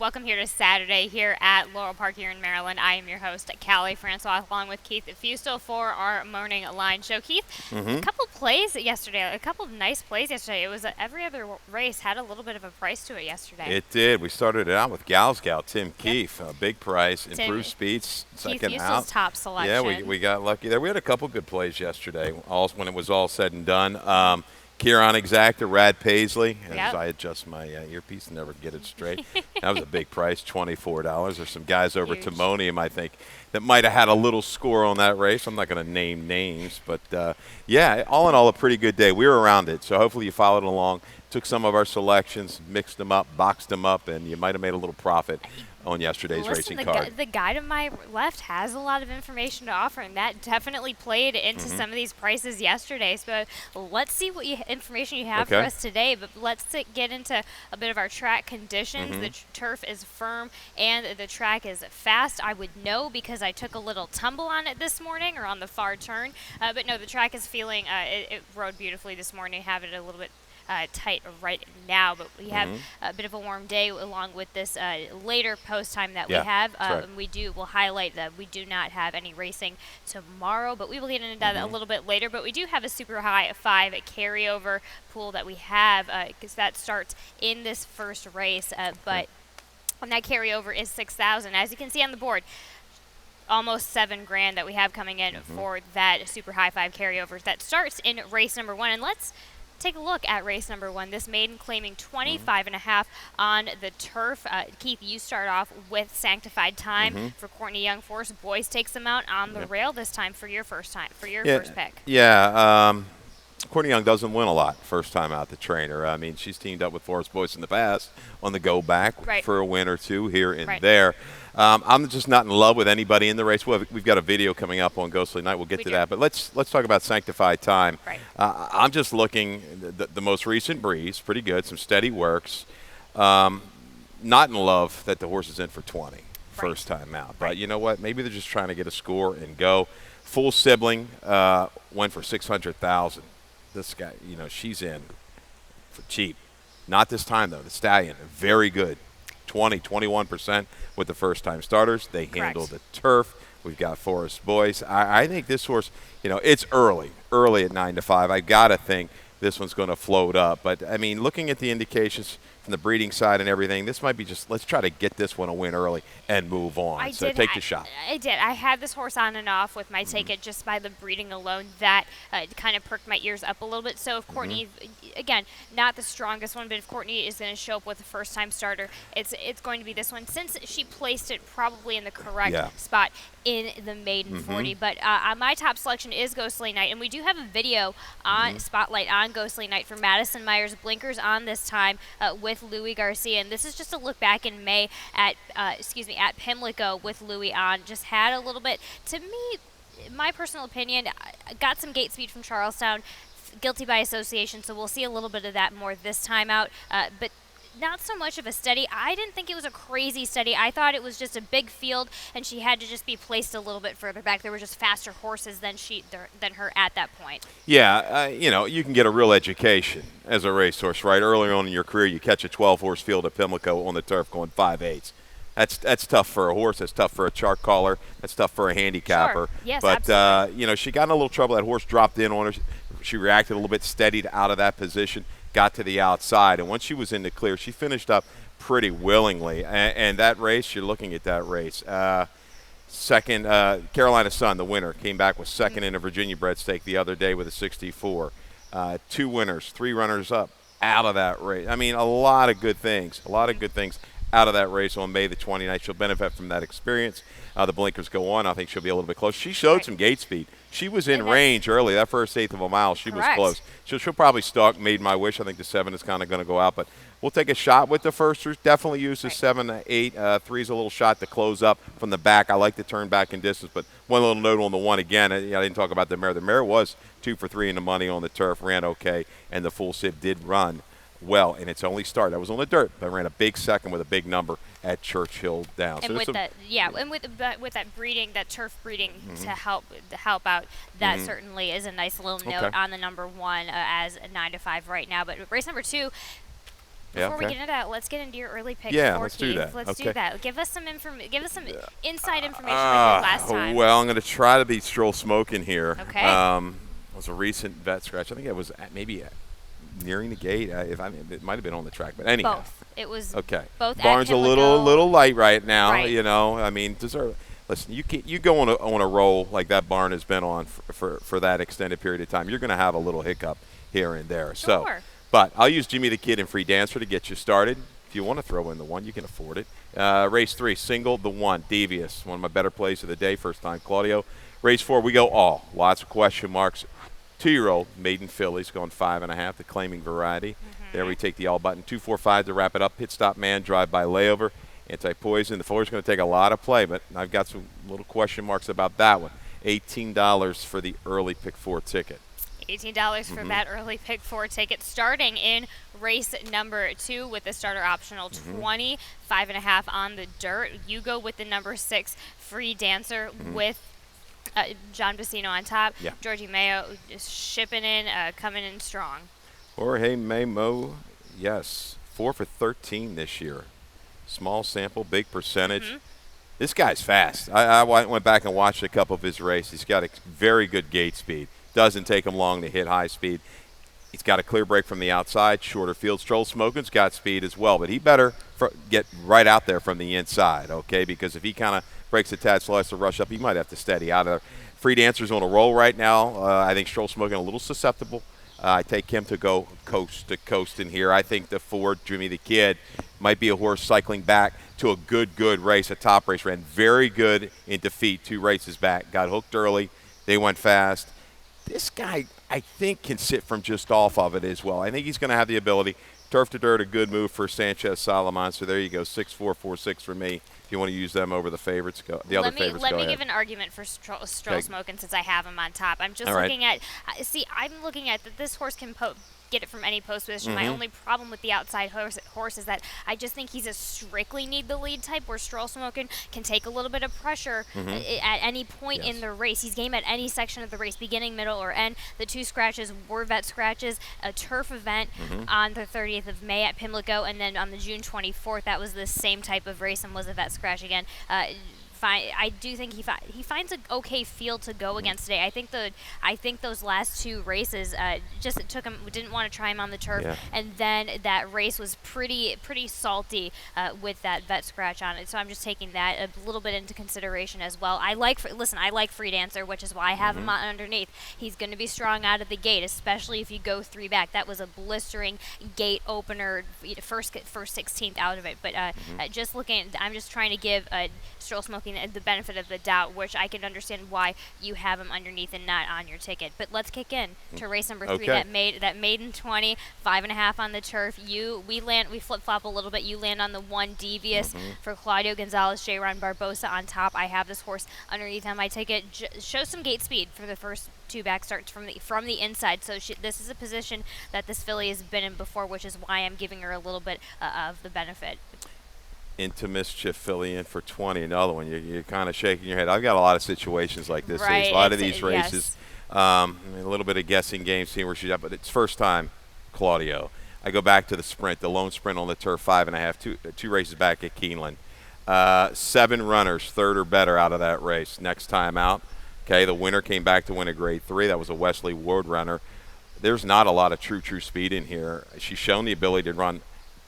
welcome here to Saturday here at Laurel Park here in Maryland. I am your host, Callie Francois, along with Keith Fusto for our morning line show. Keith, a couple plays yesterday, a couple of nice plays yesterday. It was every other race had a little bit of a price to it yesterday. It did. We started it out with Gal's Gal, Tim Yep. Keefe, a big price, improved speeds, Keith second Fusto's out. top selection. Yeah, we got lucky there. We had a couple good plays yesterday, when it was all said and done. Kieran Exacta, Rad Paisley. As Yep. I adjust my earpiece and never get it straight. That was a big price, $24. There's some guys over at Huge. Timonium, I think, that might have had a little score on that race. I'm not going to name names, but yeah, all in all, a pretty good day. We were around it, so hopefully you followed along. Took some of our selections, mixed them up, boxed them up, and you might have made a little profit on yesterday's racing card. The guy to my left has a lot of information to offer, and that definitely played into some of these prices yesterday. So let's see what information you have for Okay. us today. But let's get into a bit of our track conditions. The turf is firm and the track is fast. I would know because I took a little tumble on it this morning, or on the far turn. But no, the track is feeling, it rode beautifully this morning. Have it a little bit tight right now, but we have a bit of a warm day along with this later post time that we have. that's right. And we'll highlight that we do not have any racing tomorrow, but we will get into that a little bit later. But we do have a super high 5 carryover pool that we have because that starts in this first race. But and that carryover is 6,000, as you can see on the board. Almost $7,000 that we have coming in for that super high 5 carryovers that starts in race number 1. And let's take a look at race number 1. This maiden claiming 25.5 on the turf. Keith, you start off with Sanctified Time for Courtney Young Force. Boys takes them out on the rail this time for your first pick. Yeah, Courtney Young doesn't win a lot first time out, the trainer. I mean, she's teamed up with Forest Boyce in the past on the go back for a win or two here and there. I'm just not in love with anybody in the race. We've got a video coming up on Ghostly Night. We'll get to that. But let's talk about Sanctified Time. I'm just looking the most recent breeze, pretty good, some steady works. Not in love that the horse is in for 20 first time out. But you know what? Maybe they're just trying to get a score and go. Full Sibling went for 600,000. This guy, she's in for cheap. Not this time, though. The Stallion, very good. 21% with the first-time starters. They handle the turf. We've got Forest Boyce. I think this horse, it's early at 9 to 5. I got to think this one's going to float up. But, I mean, looking at the indications from the breeding side and everything, this might be just, let's try to get this one a win early and move on. Take the shot. I did. I had this horse on and off with my take it just by the breeding alone. That kind of perked my ears up a little bit. So if Courtney, again, not the strongest one, but if Courtney is going to show up with a first-time starter, it's going to be this one, since she placed it probably in the correct spot in the maiden 40. But my top selection is Ghostly Night, and we do have a video on Spotlight on Ghostly Night for Madison Myers Blinkers on this time with Louis Garcia, and this is just a look back in May at Pimlico with Louis on. Just had a little bit, to me, my personal opinion, got some gate speed from Charlestown, guilty by association, so we'll see a little bit of that more this time out, but not so much of a study. I didn't think it was a crazy study. I thought it was just a big field, and she had to just be placed a little bit further back. There were just faster horses than her at that point. Yeah, you can get a real education as a racehorse, right? Early on in your career, you catch a 12-horse field at Pimlico on the turf going 5/8. That's tough for a horse. That's tough for a chart caller. That's tough for a handicapper. Sure. Yes, but absolutely. She got in a little trouble. That horse dropped in on her. She reacted a little bit, steadied out of that position, got to the outside, and once she was in the clear, she finished up pretty willingly. And that race, you're looking at that race. Second, Carolina Sun, the winner, came back with second in a Virginia bred stake the other day with a 64. 2 winners, 3 runners up out of that race. I mean, a lot of good things out of that race on May the 29th. She'll benefit from that experience. The blinkers go on. I think she'll be a little bit close. She showed some gate speed. She was in range early. That first eighth of a mile, she was close. She'll probably stalk Made My Wish. I think the 7 is kind of going to go out. But we'll take a shot with the firsters. Definitely use the 7, 8. 3's a little shot to close up from the back. I like to turn back in distance. But one little note on the 1 again. I didn't talk about the mare. The mare was 2 for 3 in the money on the turf, ran okay, and the Full Sib did run well in its only start. That was on the dirt, but ran a big second with a big number at Churchill Downs. And with that breeding, that turf breeding to help out, that certainly is a nice little note on the number 1 as a 9 to 5 right now. But race number 2, Before we get into that, let's get into your early pick. Yeah, for let's Keith. do that. Let's okay. do that. Give us some inside information like last time. Well, I'm going to try to be Stroll Smoking here. Okay. It was a recent vet scratch. I think it was maybe nearing the gate. It might have been on the track, but anyhow. Both. It was okay. Both. Barn's a little light right now. Right. You know, I mean, listen, you go on a roll like that Barn has been on for that extended period of time. You're going to have a little hiccup here and there. Sure. So, but I'll use Jimmy the Kid and Free Dancer to get you started. If you want to throw in the 1, you can afford it. Race 3, single, the 1, Devious. One of my better plays of the day, first time Claudio. Race 4, we go all. Lots of question marks. 2-year-old maiden fillies going 5.5, the claiming variety. There we take the all button. 2-4-5 to wrap it up. Pit stop man, drive by layover. Anti-poison. The floor is going to take a lot of play, but I've got some little question marks about that one. $18 for the early pick 4 ticket. $18 for that early pick 4 ticket, starting in race number 2 with the starter optional 20, 5.5 on the dirt. You go with the number 6 Free Dancer with John Bassino on top. Yeah. Georgie Mayo just shipping in, coming in strong. Jorge Memo, yes, 4 for 13 this year. Small sample, big percentage. This guy's fast. I went back and watched a couple of his races. He's got a very good gate speed. Doesn't take him long to hit high speed. He's got a clear break from the outside, shorter field. Stroll Smoking's got speed as well, but he better get right out there from the inside, okay? Because if he kind of breaks a tad slow, has to rush up, he might have to steady out of there. Free Dancer's on a roll right now. I think Stroll Smoking a little susceptible. I take him to go coast to coast in here. I think the 4, Jimmy the Kid, might be a horse cycling back to a good race, a top race. Ran very good in defeat 2 races back. Got hooked early. They went fast. This guy, I think, can sit from just off of it as well. I think he's going to have the ability. Turf to dirt, a good move for Sanchez Solomon. So there you go, 6-4, 4-6 for me. If you want to use them over the favorites, the other favorites, Let go me ahead. give an argument for Stroll Smoking since I have him on top. I'm just All looking at that this horse can get it from any post position. My only problem with the outside horse is that I just think he's a strictly need the lead type, where Stroll Smoking can take a little bit of pressure at any point in the race. He's game at any section of the race, beginning, middle, or end. The 2 scratches were vet scratches, a turf event on the 30th of May at Pimlico, and then on the June 24th, that was the same type of race and was a vet scratch again. I do think he finds an okay field to go against today. I think those last 2 races just took him. Didn't want to try him on the turf, and then that race was pretty salty with that vet scratch on it. So I'm just taking that a little bit into consideration as well. I like Free Dancer, which is why I have him on underneath. He's going to be strong out of the gate, especially if you go 3 back. That was a blistering gate opener, first 16th out of it. But just looking, I'm just trying to give Stroll Smoking the benefit of the doubt, which I can understand why you have him underneath and not on your ticket. But let's kick in to race number 3, that maiden 20, 5.5 on the turf. We flip flop a little bit. You land on the 1, Devious for Claudio Gonzalez, J-Ron Barbosa on top. I have this horse underneath on my ticket. Show some gate speed for the first 2 back starts from the inside. So this is a position that this filly has been in before, which is why I'm giving her a little bit of the benefit. Into Mischief filly in for 20, another one. You're kind of shaking your head. I've got a lot of situations like this. Right. A lot of these races, a little bit of guessing game, seeing where she's at, but it's first time Claudio. I go back to the sprint, the lone sprint on the turf, 5.5, 2 races back at Keeneland. 7 runners, 3rd or better out of that race. Next time out, okay, the winner came back to win a grade 3. That was a Wesley Ward runner. There's not a lot of true speed in here. She's shown the ability to run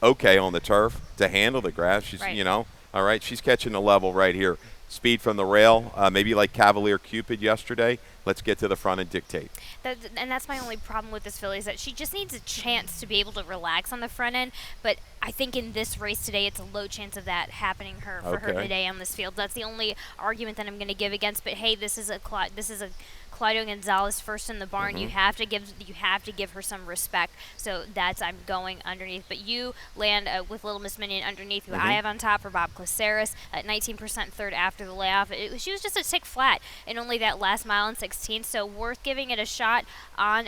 okay on the turf, to handle the grass. She's, all right, she's catching the level right here. Speed from the rail, maybe like Cavalier Cupid yesterday. Let's get to the front and dictate. And that's my only problem with this filly, is that she just needs a chance to be able to relax on the front end. But I think in this race today, it's a low chance of that happening for her today on this field. That's the only argument that I'm going to give against. But hey, this is a Claudio Gonzalez first in the barn. You have to give her some respect. So I'm going underneath. But you land with Little Miss Minion underneath, who I have on top for Bob Caceres at 19% 3rd after the layoff. She was just a tick flat in only that last mile and 16, so worth giving it a shot on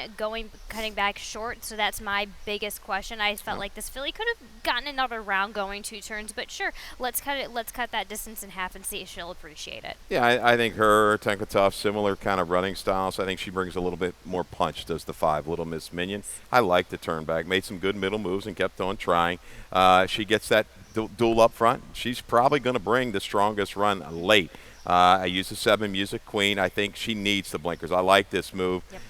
cutting back short. So that's my biggest question. I felt like this filly could have gotten another round going 2 turns, but sure, let's cut that distance in half and see if she'll appreciate it. Yeah, I think her, Tenka Tough, similar kind of running styles. I think she brings a little bit more punch, does the 5, Little Miss Minion. I like the turn back, made some good middle moves and kept on trying. She gets that duel up front. She's probably going to bring the strongest run late. I use the 7 Music Queen. I think she needs the blinkers. I like this move. Yep.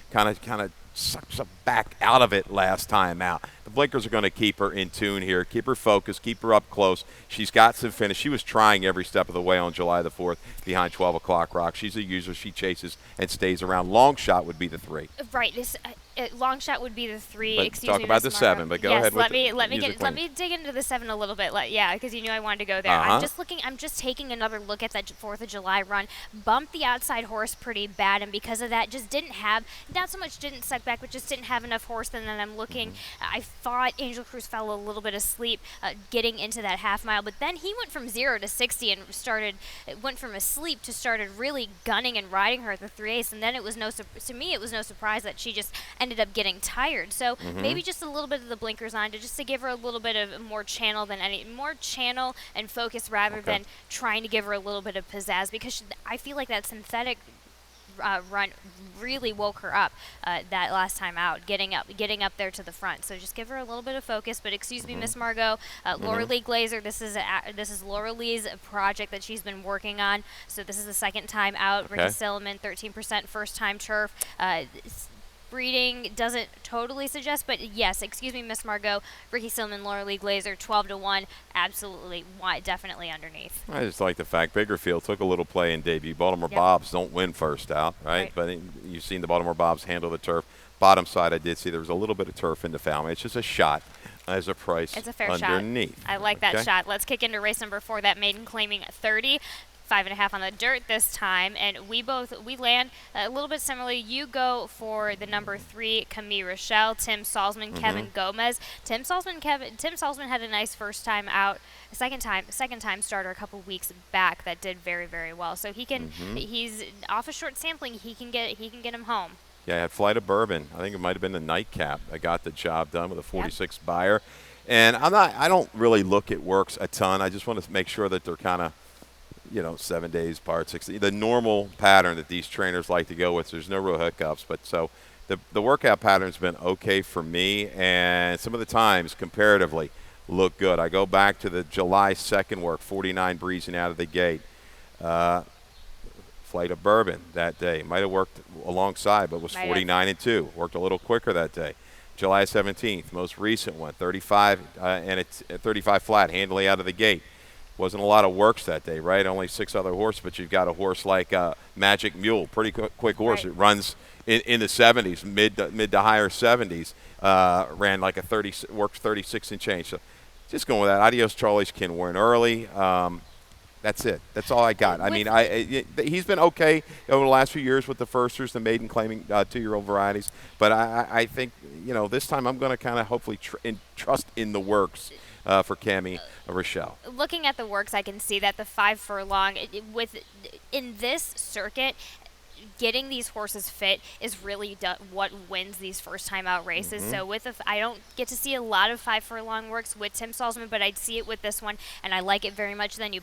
Kind of sucks her back out of it last time out. The blinkers are going to keep her in tune here, keep her focused, keep her up close. She's got some finish. She was trying every step of the way on July the 4th behind 12 o'clock rock. She's a user. She chases and stays around. Long shot would be the 3. Right. This long shot would be the 3. But excuse talk me, about Ms. the 7. But go ahead. Let with me dig into the 7 a little bit. Yeah, because you knew I wanted to go there. I'm just taking another look at that 4th of July run. Bumped the outside horse pretty bad, and because of that, just didn't have, not so much didn't suck back, but just didn't have enough horse. And then I'm looking. I thought Angel Cruz fell a little bit asleep getting into that half mile, but then he went from 0 to 60 and went from asleep to started really gunning and riding her at the 3/8. And then it was to me it was no surprise that she just ended up getting tired. So maybe just a little bit of the blinkers on to give her a little bit of more channel and focus rather than trying to give her a little bit of pizzazz, because I feel like that synthetic run really woke her up that last time out, getting up there to the front. So just give her a little bit of focus. But excuse me, Miss Margot, Laura Lee Glazer. This is Laura Lee's project that she's been working on. So this is the second time out. Ricky Silliman, 13% first time turf. Breeding doesn't totally suggest, but yes, excuse me, Miss Margot, Ricky Silliman, Laura Lee Glazer, 12-1, absolutely, definitely underneath. I just like the fact Biggerfield took a little play in debut. Baltimore Bobs don't win first out, right? But you've seen the Baltimore Bobs handle the turf. Bottom side, I did see there was a little bit of turf in the Falmouth. It's just a shot as a price. It's a fair underneath. Shot. I like that shot. Let's kick into race number 4. That maiden claiming 30. 5.5 on the dirt this time, and we land a little bit similarly. You go for the number 3, Camille Rochelle, Tim Salzman, Kevin Gomez. Tim Salzman had a nice first time out, second time starter a couple weeks back that did very, very well. So he can he's off a short sampling. He can get him home. Yeah, I had Flight of Bourbon. I think it might have been the nightcap that got the job done with a 46 buyer. And I don't really look at works a ton. I just want to make sure that they're kind of 7 days, part 60, the normal pattern that these trainers like to go with. There's no real hiccups, but so the workout pattern's been okay for me, and some of the times comparatively look good. I go back to the July 2nd work, 49 breezing out of the gate. Flight of Bourbon that day might have worked alongside, but was 49-2. Worked a little quicker that day. July 17th, most recent one, 35 and it's 35 flat, handily out of the gate. Wasn't a lot of works that day, right? Only 6 other horses, but you've got a horse like Magic Mule, pretty quick horse. It runs in the 70s, mid to higher 70s. Ran like worked 36 and change. So just going with that. Adios Charlie's can win early. That's it. That's all I got. I mean, he's been okay over the last few years with the firsters, the maiden claiming 2-year-old varieties. But I think, this time I'm going to kind of hopefully trust in the works for Camille Rochelle. Looking at the works, I can see that the 5 furlong in this circuit, getting these horses fit is really what wins these first-time out races. So I don't get to see a lot of 5 furlong works with Tim Salzman, but I'd see it with this one, and I like it very much. Then you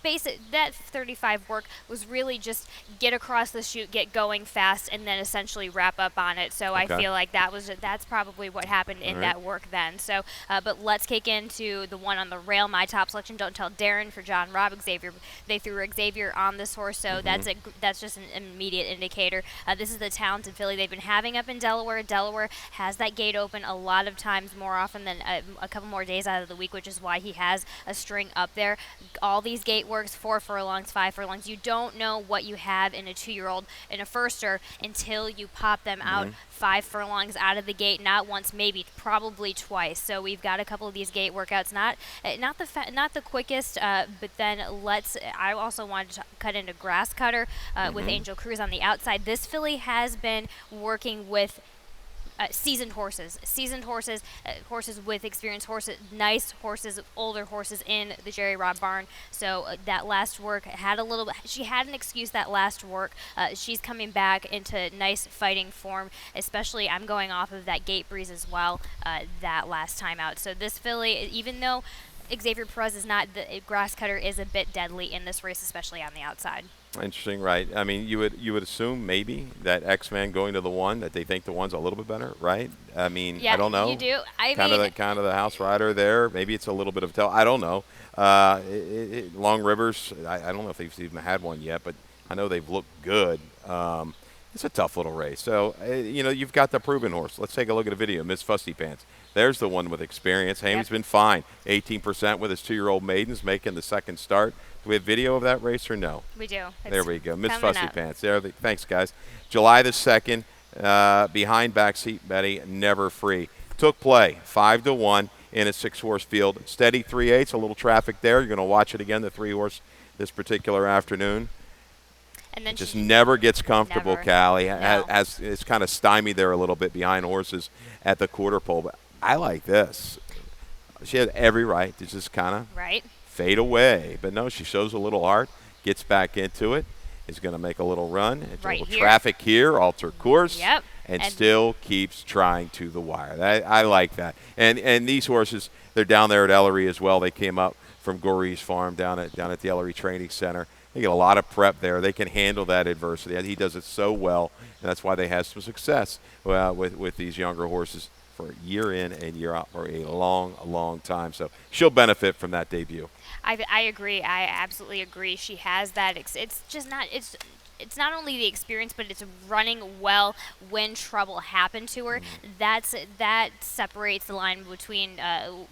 base it. That 35 work was really just get across the chute, get going fast, and then essentially wrap up on it. So I feel like that's probably what happened in that work then. So, but let's kick into the one on the rail. My top selection, Don't Tell Darren for John Robb. Xavier. They threw Xavier on this horse, so that's just an immediate indicator. This is the talented filly they've been having up in Delaware. Delaware has that gate open a lot of times, more often than a couple more days out of the week, which is why he has a string up there. All these gate works, 4 furlongs, 5 furlongs. You don't know what you have in a 2-year-old in a firster until you pop them out 5 furlongs out of the gate, not once, maybe probably twice. So we've got a couple of these gate workouts, not the quickest, but then I also wanted to cut into Grass Cutter with Angel Cruz on the outside. This filly has been working with seasoned horses, horses with experience, nice horses, older horses in the Jerry Robb barn. So that last work had a little bit. She had an excuse that last work. She's coming back into nice fighting form. Especially, I'm going off of that gate breeze as well. That last time out. So this filly, even though Xavier Perez is not, the grass cutter is a bit deadly in this race, especially on the outside. Interesting, right? I mean, you would assume maybe that X-Man going to the one, that they think the one's a little bit better, right? I mean, yeah, I don't know. You do. Kind of the house rider there. Maybe it's a little bit of a tell. I don't know. Long Rivers. I don't know if they've even had one yet, but I know they've looked good. It's a tough little race. So you've got the proven horse. Let's take a look at a video. Miss Fusty Pants. There's the one with experience. Hamy's been fine. 18% with his 2-year-old maidens making the second start. Do we have video of that race or no? We do. There we go. Miss Fussy Pants. Thanks, guys. July the 2nd, behind backseat Betty, Never Free. Took play 5-1 in a 6-horse field. Steady 3/8, a little traffic there. You're going to watch it again, the 3-horse, this particular afternoon. And then just never gets comfortable, Callie. No. It's kind of stymied there a little bit behind horses at the quarter pole. But I like this. She had every right to just kind of fade away. But no, she shows a little heart, gets back into it, is going to make a little run. Into a little traffic here, alter course, and still keeps trying to the wire. I like that. And these horses, they're down there at Ellery as well. They came up from Gorey's farm down at the Ellery Training Center. They get a lot of prep there. They can handle that adversity. He does it so well, and that's why they have some success with these younger horses for year in and year out for a long, long time. So she'll benefit from that debut. I agree. I absolutely agree. She has that. It's just not. It's not only the experience, but it's running well when trouble happened to her. That separates the line between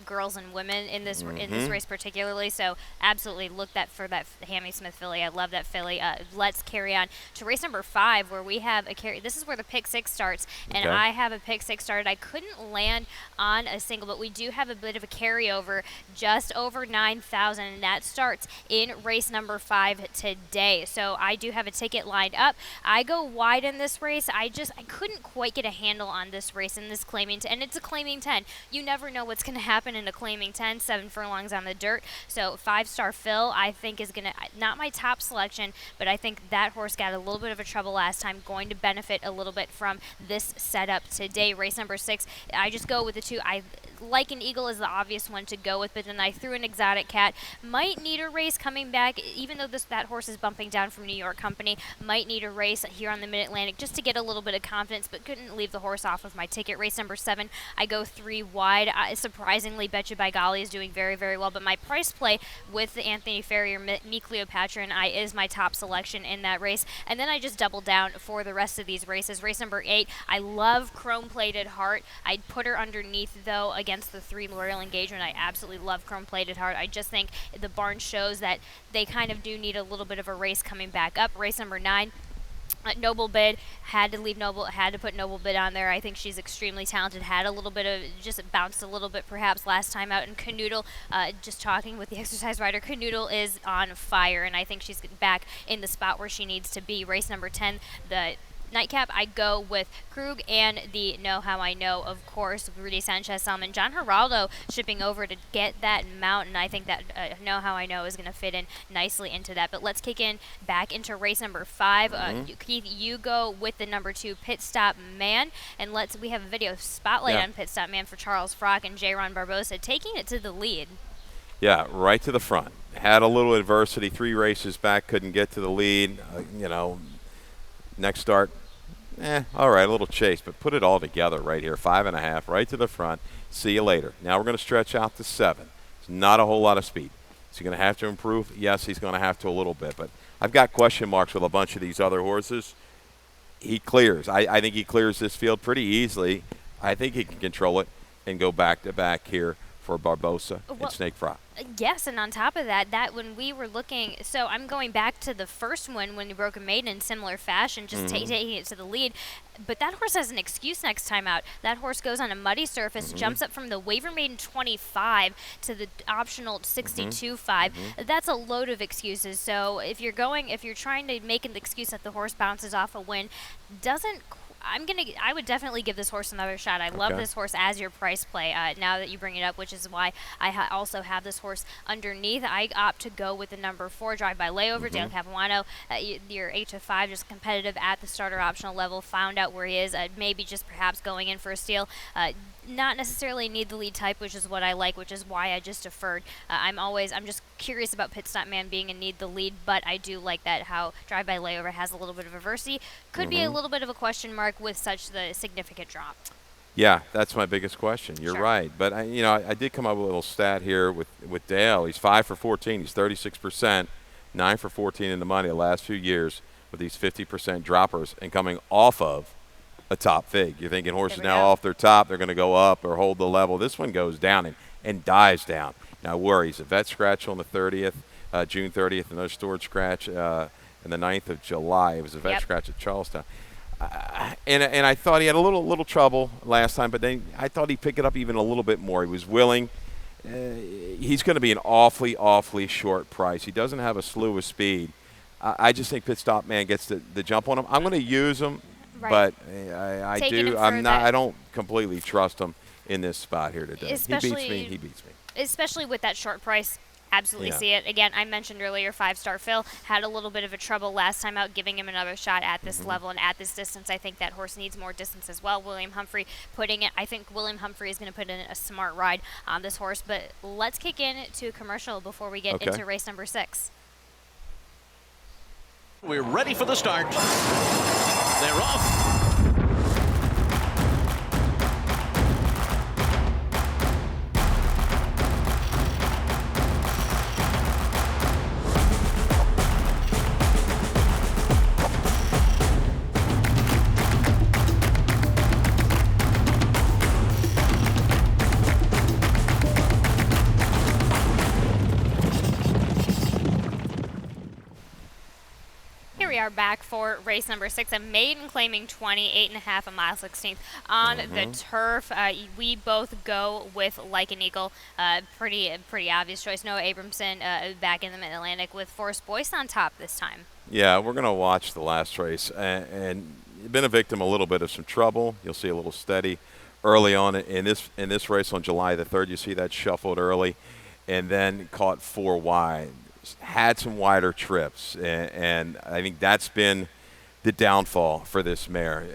girls and women in this race particularly. So absolutely look for that Hammy Smith filly. I love that filly. Let's carry on to race number 5, where we have a carry. This is where the pick 6 starts, and I have a pick 6 started. I couldn't land on a single, but we do have a bit of a carryover, just over 9,000, and that starts in race number 5 today. So I do have a ticket lined up. I go wide in this race. I couldn't quite get a handle on this race in this claiming 10, and it's a claiming 10. You never know what's going to happen in a claiming 10, 7 furlongs on the dirt. So 5-star Phil, I think, is going to, not my top selection, but I think that horse got a little bit of a trouble last time, going to benefit a little bit from this setup today. Race number 6, I just go with the 2. I like an Eagle is the obvious one to go with, but then I threw an Exotic Cat. Might need a race coming back, even though that horse is bumping down from New York Company. Might need a race here on the Mid-Atlantic just to get a little bit of confidence, but couldn't leave the horse off of my ticket. Race number 7, I go 3 wide. Surprisingly, Betcha by Golly is doing very, very well, but my price play with the Anthony Farrier, Me Cleopatra, and I is my top selection in that race. And then I just double down for the rest of these races. Race number 8, I love Chrome-Plated Heart. I'd put her underneath, though, against the 3 Laurel Engagement. I absolutely love Chrome-Plated Heart. I just think the barn shows that they kind of do need a little bit of a race coming back up. Race number 9, Noble Bid, had to put Noble Bid on there. I think she's extremely talented. Had a little bit of, just bounced a little bit perhaps last time out. And Canoodle, just talking with the exercise rider, Canoodle is on fire, and I think she's back in the spot where she needs to be. Race number 10, the nightcap, I go with Krug and the Know How I Know, of course, Rudy Sanchez Salmon. John Geraldo shipping over to get that mount, and I think that Know How I Know is going to fit in nicely into that. But let's kick in back into race number 5. Keith, you go with the number 2, Pit Stop Man, and we have a video spotlight on Pit Stop Man for Charles Frock and J-Ron Barbosa, taking it to the lead. Yeah, right to the front. Had a little adversity, 3 races back, couldn't get to the lead. Next start, all right, a little chase, but put it all together right here. 5.5, right to the front. See you later. Now we're going to stretch out to 7. It's not a whole lot of speed. Is he going to have to improve? Yes, he's going to have to a little bit, but I've got question marks with a bunch of these other horses. He clears. I think he clears this field pretty easily. I think he can control it and go back-to-back here for Barbosa and Snake Frock. Yes, and on top of that when we were looking, so I'm going back to the first one when he broke a maiden in similar fashion, just taking it to the lead. But that horse has an excuse next time out. That horse goes on a muddy surface, jumps up from the waiver maiden 25 to the optional 62.5. That's a load of excuses. So if you're trying to make an excuse that the horse bounces off a win, I would definitely give this horse another shot. I love this horse as your price play. Now that you bring it up, which is why I also have this horse underneath. I opt to go with the number 4, Drive by Layover, Dale Capuano. Your 8-5, just competitive at the starter optional level. Found out where he is. Maybe just perhaps going in for a steal. Not necessarily need the lead type, which is what I like, which is why I just deferred. I'm just curious about Pit Stop Man being a need the lead, but I do like that how Drive by Layover has a little bit of adversity. Could be a little bit of a question mark with such the significant drop. Yeah, that's my biggest question. You're right. But, I did come up with a little stat here with Dale. He's 5 for 14. He's 36%, 9 for 14 in the money the last few years with these 50% droppers and coming off of a top fig. You're thinking horses now off their top, they're going to go up or hold the level. This one goes down and dives down. Now, worries. A vet scratch on the 30th, June 30th, another storage scratch in the 9th of July. It was a vet scratch at Charlestown. And I thought he had a little trouble last time, but then I thought he'd pick it up even a little bit more. He was willing. He's going to be an awfully short price. He doesn't have a slew of speed. I just think Pit Stop Man gets the jump on him. I'm going to use him. But I don't completely trust him in this spot here today. He beats me. Especially with that short price. Absolutely see it. Again, I mentioned earlier 5-star Phil had a little bit of a trouble last time out, giving him another shot at this level and at this distance. I think that horse needs more distance as well. William Humphrey I think William Humphrey is going to put in a smart ride on this horse. But let's kick in to a commercial before we get into race number 6. We're ready for the start. They're off. We are back for race number 6, a maiden claiming 28.5 a mile 16th on the turf. We both go with Like an Eagle. Pretty obvious choice. Noah Abramson back in the Mid-Atlantic with Forrest Boyce on top this time. Yeah, we're going to watch the last race and been a victim a little bit of some trouble. You'll see a little steady early on in this race on July the 3rd. You see that shuffled early and then caught 4 wide. Had some wider trips, and I think that's been the downfall for this mare.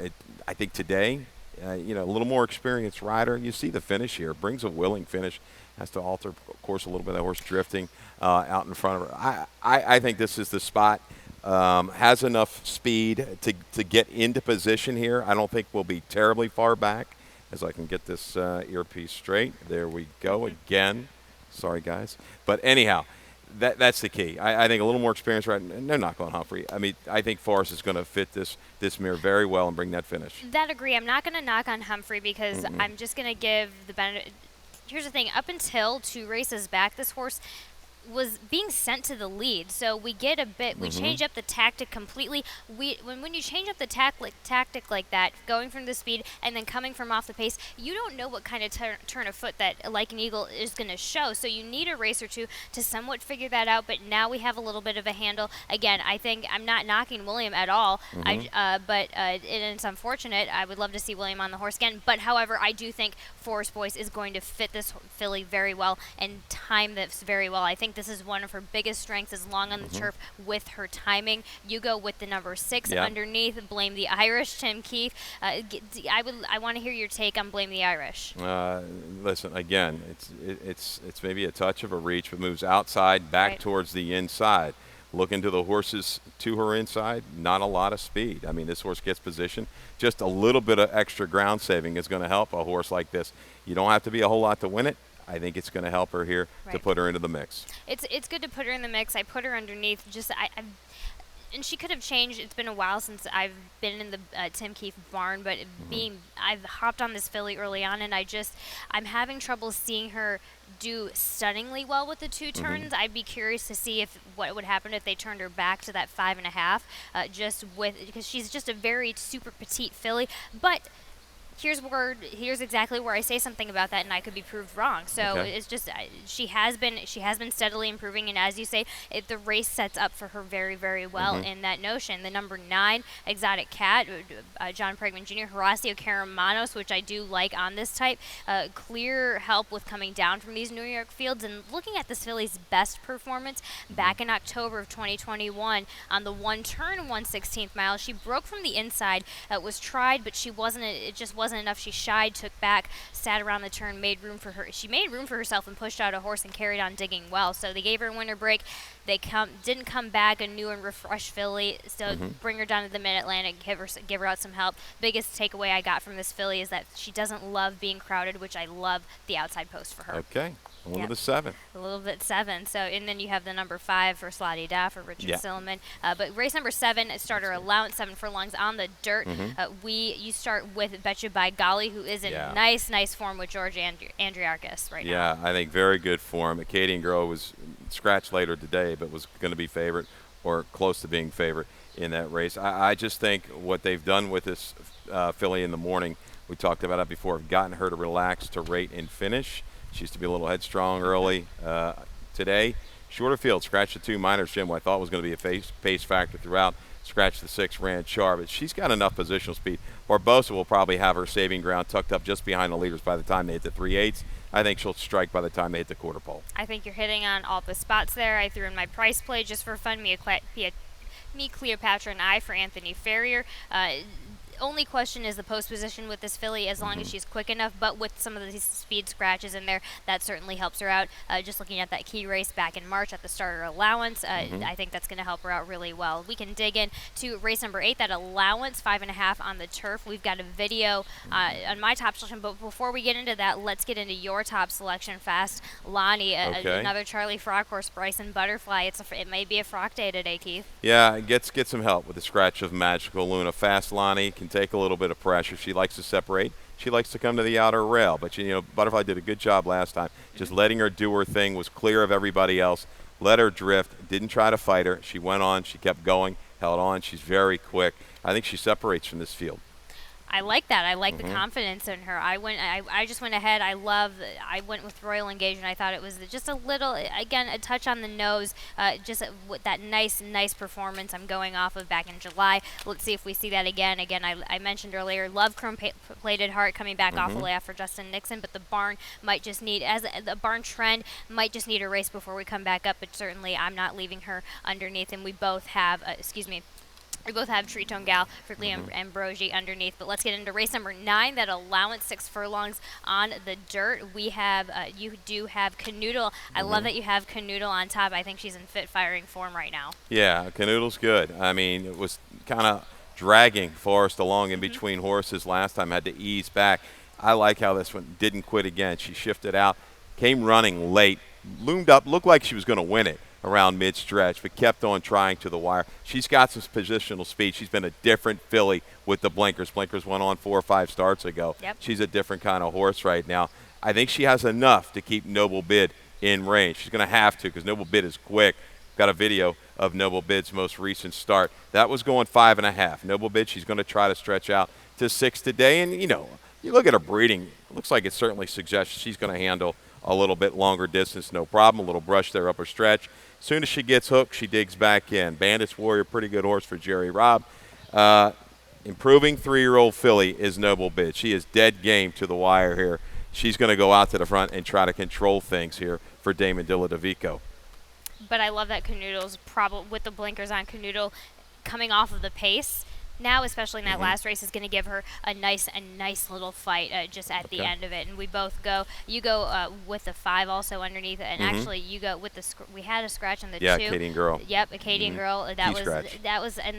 I think today, a little more experienced rider. You see the finish here. Brings a willing finish. Has to alter, of course, a little bit of that horse drifting out in front of her. I think this is the spot. Has enough speed to get into position here. I don't think we'll be terribly far back as I can get this earpiece straight. There we go again. Sorry, guys. But anyhow, that's the key. I think a little more experience, right? No knock on Humphrey. I mean, I think Forrest is going to fit this mare very well and bring that finish. That agree. I'm not going to knock on Humphrey because I'm just going to give the benefit. Here's the thing. Up until 2 races back, this horse was being sent to the lead, so we get a bit. We change up the tactic completely. When you change up the tactic like that, going from the speed and then coming from off the pace, you don't know what kind of turn of foot that Like an Eagle is going to show. So you need a race or two to somewhat figure that out. But now we have a little bit of a handle. Again, I think I'm not knocking William at all. But it's unfortunate. I would love to see William on the horse again. But however, I do think Forrest Boyce is going to fit this filly very well and time this very well. I think this is one of her biggest strengths, is long on the turf with her timing. You go with the number 6 underneath. Blame the Irish, Tim Keefe. I want to hear your take on Blame the Irish. Listen, again, it's maybe a touch of a reach, but moves outside back towards the inside. Looking to the horses to her inside, not a lot of speed. I mean, this horse gets position. Just a little bit of extra ground saving is going to help a horse like this. You don't have to be a whole lot to win it. I think it's going to help her here to put her into the mix. It's good to put her in the mix. I put her underneath. And she could have changed. It's been a while since I've been in the Tim Keefe barn, but I've hopped on this filly early on, and I'm having trouble seeing her do stunningly well with the 2 turns. I'd be curious to see what would happen if they turned her back to that 5.5, because she's just a very super petite filly, but here's exactly where I say something about that, and I could be proved wrong. So Okay. it's just she has been steadily improving, and as you say, the race sets up for her very, very well in that notion. The number 9 Exotic Cat, John Pregman Jr., Horacio Caramanos, which I do like on this type, clear help with coming down from these New York fields. And looking at this filly's best performance back in October of 2021 on the 1 turn 1/16 mile, she broke from the inside, was tried, but she wasn't. It just wasn't enough. She shied, took back, sat around the turn, made room for her. She made room for herself and pushed out a horse and carried on digging well. So they gave her a winter break. They didn't come back, a new and refreshed filly. So bring her down to the Mid-Atlantic, give her out some help. Biggest takeaway I got from this filly is that she doesn't love being crowded, which I love the outside post for her. Okay. A little bit 7. A little bit 7. So, and then you have the number 5 for Slotty Da for Richard Silliman. But race number 7, starter allowance, 7 furlongs on the dirt. You start with Betcha by Golly, who is in nice form with George Andriarchis right now. Yeah, I think very good form. Acadian Girl was scratched later today, but was going to be favorite or close to being favorite in that race. I just think what they've done with this filly in the morning, we talked about it before, have gotten her to relax, to rate and finish. She used to be a little headstrong early. Today, shorter field, scratched the 2 minors, Jim, who I thought was going to be a pace factor throughout. Scratched the 6, ran sharp, but she's got enough positional speed. Barbosa will probably have her saving ground tucked up just behind the leaders by the time they hit the 3/8. I think she'll strike by the time they hit the quarter pole. I think you're hitting on all the spots there. I threw in my price play just for fun. Me, Cleopatra, and I for Anthony Ferrier. Only question is the post position with this filly, as long as she's quick enough, but with some of these speed scratches in there, that certainly helps her out. Just looking at that key race back in March at the starter allowance, I think that's going to help her out really well. We can dig in to race number 8, that allowance, 5.5 on the turf. We've got a video on my top selection, but before we get into that, let's get into your top selection fast. Lonnie, another Charlie Frock horse, Bryson Butterfly. It may be a Frock day today, Keith. Yeah, get some help with the scratch of Magical Luna. Fast Lonnie can take a little bit of pressure. She likes to separate. She likes to come to the outer rail. But, Butterfly did a good job last time. Just letting her do her thing, was clear of everybody else, let her drift, didn't try to fight her. She went on. She kept going, held on. She's very quick. I think she separates from this field. I like that. I like the confidence in her. I just went ahead. I went with Royal Engagement. I thought it was just a little, again, a touch on the nose. Just with that nice performance I'm going off of back in July. Let's see if we see that again. Again, I mentioned earlier, love Chrome Plated Heart coming back off the layoff for Justin Nixon, but the barn might just need, as the barn trend, might just need a race before we come back up. But certainly, I'm not leaving her underneath, and we both have, we both have Tritone Gal for Liam Ambrogi underneath. But let's get into race number 9, that allowance, 6 furlongs on the dirt. We have, you do have Canoodle. I love that you have Canoodle on top. I think she's in fit firing form right now. Yeah, Canoodle's good. I mean, it was kind of dragging Forrest along in between horses last time, had to ease back. I like how this one didn't quit again. She shifted out, came running late, loomed up, looked like she was going to win it around mid-stretch, but kept on trying to the wire. She's got some positional speed. She's been a different filly with the blinkers. Blinkers went on 4 or 5 starts ago. Yep. She's a different kind of horse right now. I think she has enough to keep Noble Bid in range. She's going to have to, because Noble Bid is quick. Got a video of Noble Bid's most recent start. That was going 5.5. Noble Bid, she's going to try to stretch out to 6 today. And, you look at her breeding, it looks like it certainly suggests she's going to handle a little bit longer distance, no problem. A little brush there up her stretch. As soon as she gets hooked, she digs back in. Bandits Warrior, pretty good horse for Jerry Robb. Improving 3-year-old filly is Noble Bid. She is dead game to the wire here. She's going to go out to the front and try to control things here for Damon Dilladovico. But I love that Canoodle's with the blinkers on. Canoodle coming off of the pace now, especially in that last race, is going to give her a nice little fight just at the end of it. And we both go. You go with the 5 also underneath, and actually you go with the. We had a scratch on the 2. Yeah, Acadian Girl. Yep, Acadian Girl. That was an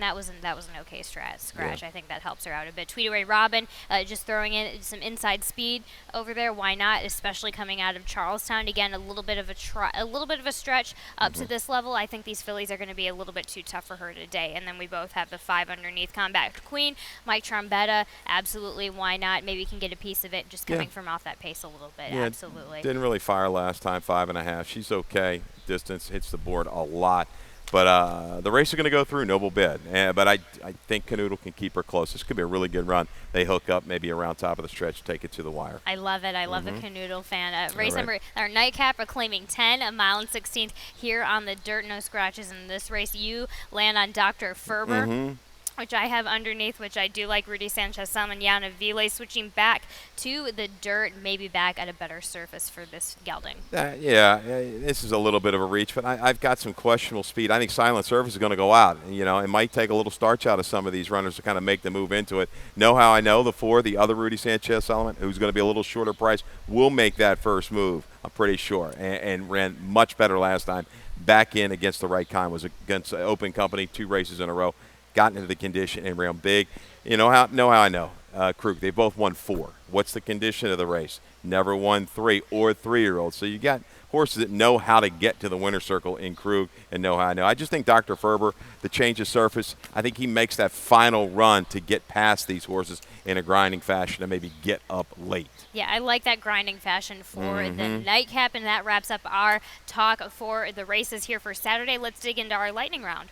okay scratch. Yeah. I think that helps her out a bit. Tweetaway Robin, just throwing in some inside speed over there. Why not? Especially coming out of Charlestown. Again, a little bit of a stretch up to this level. I think these fillies are going to be a little bit too tough for her today. And then we both have the 5 underneath. Combat Queen, Mike Trombetta, absolutely, why not? Maybe you can get a piece of it just coming from off that pace a little bit, absolutely. Didn't really fire last time, 5.5. She's okay. Distance hits the board a lot. But the race is going to go through, Noble Bid. But I think Canoodle can keep her close. This could be a really good run. They hook up maybe around top of the stretch, take it to the wire. I love it. I love the Canoodle fan. Race number, our nightcap, are claiming 10, a mile and 16th here on the dirt, no scratches in this race. You land on Dr. Ferber, which I have underneath, which I do like. Rudy Sanchez some and Yana Vile switching back to the dirt, maybe back at a better surface for this gelding. This is a little bit of a reach, but I've got some questionable speed. I think Silent Surface is going to go out. You know, it might take a little starch out of some of these runners to kind of make the move into it. Know how I know the other Rudy Sanchez element, who's going to be a little shorter price, will make that first move, I'm pretty sure, and ran much better last time. Back in against the right kind, was against Open Company, 2 races in a row. Gotten into the condition and ran big. You know how I know. Krug, they both won 4. What's the condition of the race? Never won 3 or 3-year-olds. So you got horses that know how to get to the winner's circle in Krug and know how I know. I just think Dr. Ferber, the change of surface, I think he makes that final run to get past these horses in a grinding fashion and maybe get up late. Yeah, I like that grinding fashion for the nightcap, and that wraps up our talk for the races here for Saturday. Let's dig into our lightning round.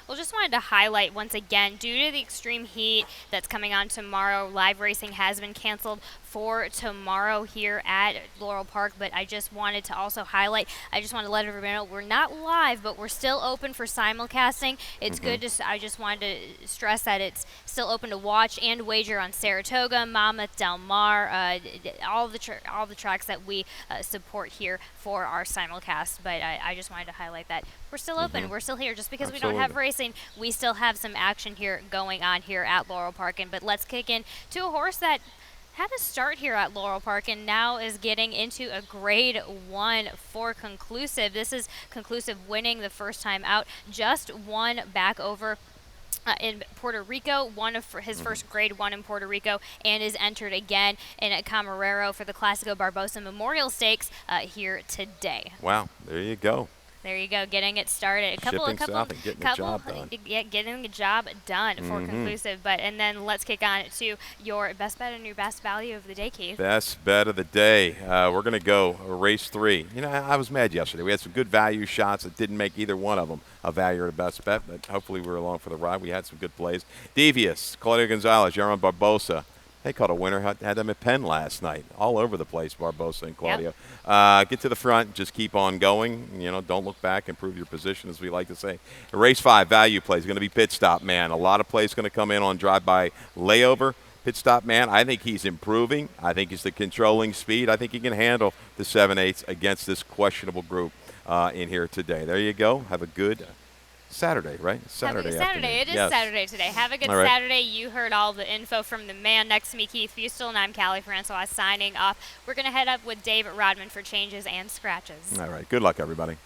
Well, just wanted to highlight once again, due to the extreme heat that's coming on tomorrow, live racing has been canceled for tomorrow here at Laurel Park, but I just wanted to also highlight, I just want to let everybody know we're not live, but we're still open for simulcasting. It's good to, I just wanted to stress that it's still open to watch and wager on Saratoga, Monmouth, Del Mar, all the tracks that we support here for our simulcast, but I just wanted to highlight that we're still open, we're still here. Just because we don't have racing, we still have some action here going on here at Laurel Park. But let's kick in to a horse that had a start here at Laurel Park and now is getting into a grade 1 for Conclusive. This is Conclusive winning the first time out, just one back over in Puerto Rico, one of his first grade 1 in Puerto Rico, and is entered again in a Camarero for the Classico Barbosa Memorial Stakes here today. Wow, there you go. There you go, getting it started. Getting the job done. Yeah, getting the job done for Conclusive. And then let's kick on to your best bet and your best value of the day, Keith. Best bet of the day. We're going to go race 3. You know, I was mad yesterday. We had some good value shots that didn't make either one of them a value or a best bet, but hopefully we were along for the ride. We had some good plays. Devious, Claudio Gonzalez, Yaron Barbosa. They caught a winner, had them at Penn last night. All over the place, Barbosa and Claudio. Yep. Get to the front, just keep on going. You know, don't look back, improve your position, as we like to say. Race 5, value play is going to be Pit Stop Man. A lot of plays going to come in on drive-by layover. Pit Stop Man, I think he's improving. I think he's the controlling speed. I think he can handle the 7/8 against this questionable group in here today. There you go. Have a good Saturday, right? Saturday. It is Saturday today. Have a good Saturday. You heard all the info from the man next to me, Keith Fustel, and I'm Callie Francois signing off. We're going to head up with Dave Rodman for changes and scratches. All right. Good luck, everybody.